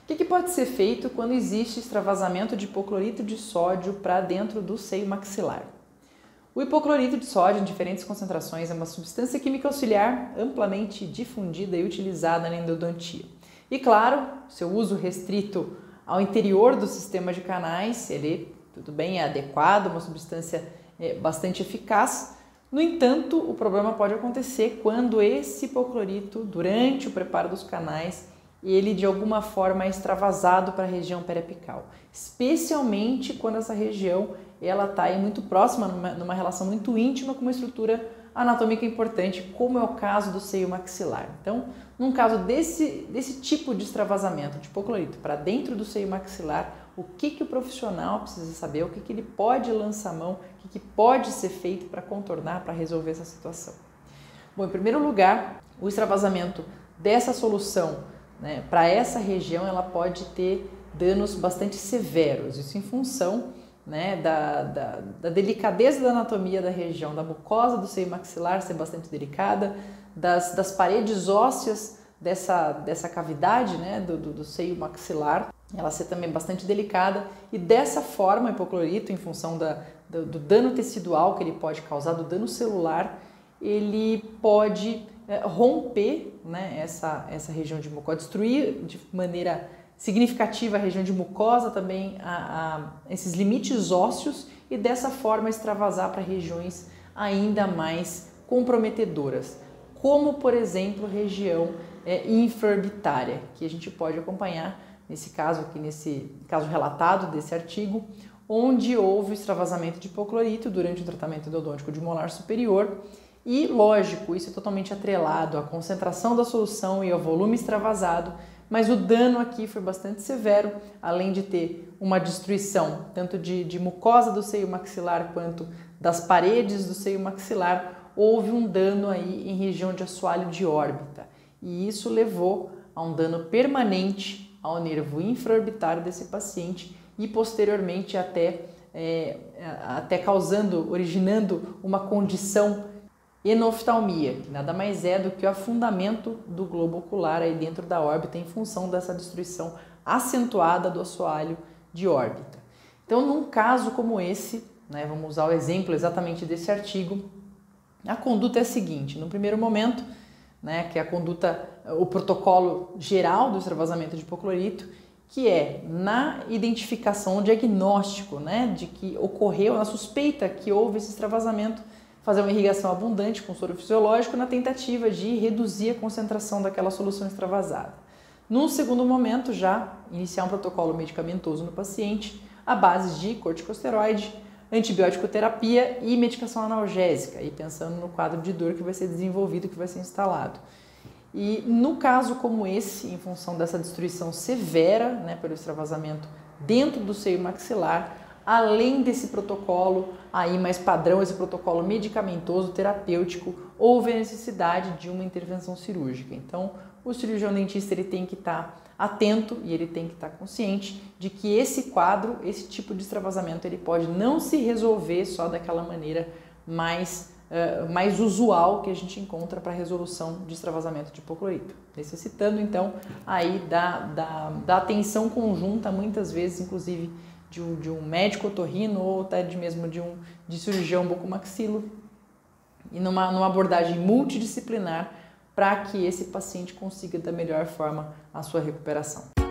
O que pode ser feito quando existe extravasamento de hipoclorito de sódio para dentro do seio maxilar? O hipoclorito de sódio em diferentes concentrações é uma substância química auxiliar amplamente difundida e utilizada na endodontia. E claro, seu uso restrito ao interior do sistema de canais, ele, tudo bem, é adequado, uma substância bastante eficaz. No entanto, o problema pode acontecer quando esse hipoclorito, durante o preparo dos canais, ele de alguma forma é extravasado para a região periapical, especialmente quando essa região ela está muito próxima, numa relação muito íntima com uma estrutura anatômica importante, como é o caso do seio maxilar. Então, num caso desse tipo de extravasamento de hipoclorito para dentro do seio maxilar, o que o profissional precisa saber, o que ele pode lançar a mão, o que pode ser feito para contornar, para resolver essa situação. Bom, em primeiro lugar, o extravasamento dessa solução para essa região, ela pode ter danos bastante severos, isso em função da delicadeza da anatomia da região, da mucosa do seio maxilar ser bastante delicada, das paredes ósseas dessa cavidade do seio maxilar, ela ser também bastante delicada, e dessa forma o hipoclorito, em função do dano tecidual que ele pode causar, do dano celular, ele pode romper essa região de mucosa, destruir de maneira significativa a região de mucosa, também esses limites ósseos, e dessa forma extravasar para regiões ainda mais comprometedoras, como por exemplo região infraorbitária, que a gente pode acompanhar nesse caso aqui, nesse caso relatado desse artigo, onde houve extravasamento de hipoclorito durante o tratamento endodôntico de molar superior. E, lógico, isso é totalmente atrelado à concentração da solução e ao volume extravasado, mas o dano aqui foi bastante severo, além de ter uma destruição tanto de mucosa do seio maxilar quanto das paredes do seio maxilar, houve um dano aí em região de assoalho de órbita. E isso levou a um dano permanente ao nervo infraorbitário desse paciente e posteriormente até originando uma condição enoftalmia, que nada mais é do que o afundamento do globo ocular aí dentro da órbita em função dessa destruição acentuada do assoalho de órbita. Então, num caso como esse, vamos usar o exemplo exatamente desse artigo, a conduta é a seguinte: no primeiro momento, que é a conduta, o protocolo geral do extravasamento de hipoclorito, que é na identificação, o diagnóstico de que ocorreu, na suspeita que houve esse extravasamento, fazer uma irrigação abundante com soro fisiológico na tentativa de reduzir a concentração daquela solução extravasada. Num segundo momento, já iniciar um protocolo medicamentoso no paciente à base de corticosteroide, antibiótico terapia e medicação analgésica, e pensando no quadro de dor que vai ser desenvolvido, que vai ser instalado. E no caso como esse, em função dessa destruição severa pelo extravasamento dentro do seio maxilar, além desse protocolo aí mais padrão, esse protocolo medicamentoso terapêutico, houve a necessidade de uma intervenção cirúrgica. Então, o cirurgião dentista ele tem que estar atento e ele tem que estar consciente de que esse quadro, esse tipo de extravasamento, ele pode não se resolver só daquela maneira mais usual que a gente encontra para a resolução de extravasamento de hipoclorito, necessitando então aí da atenção conjunta, muitas vezes inclusive de um médico otorrino ou até mesmo de cirurgião bucomaxilo, e numa abordagem multidisciplinar para que esse paciente consiga da melhor forma a sua recuperação.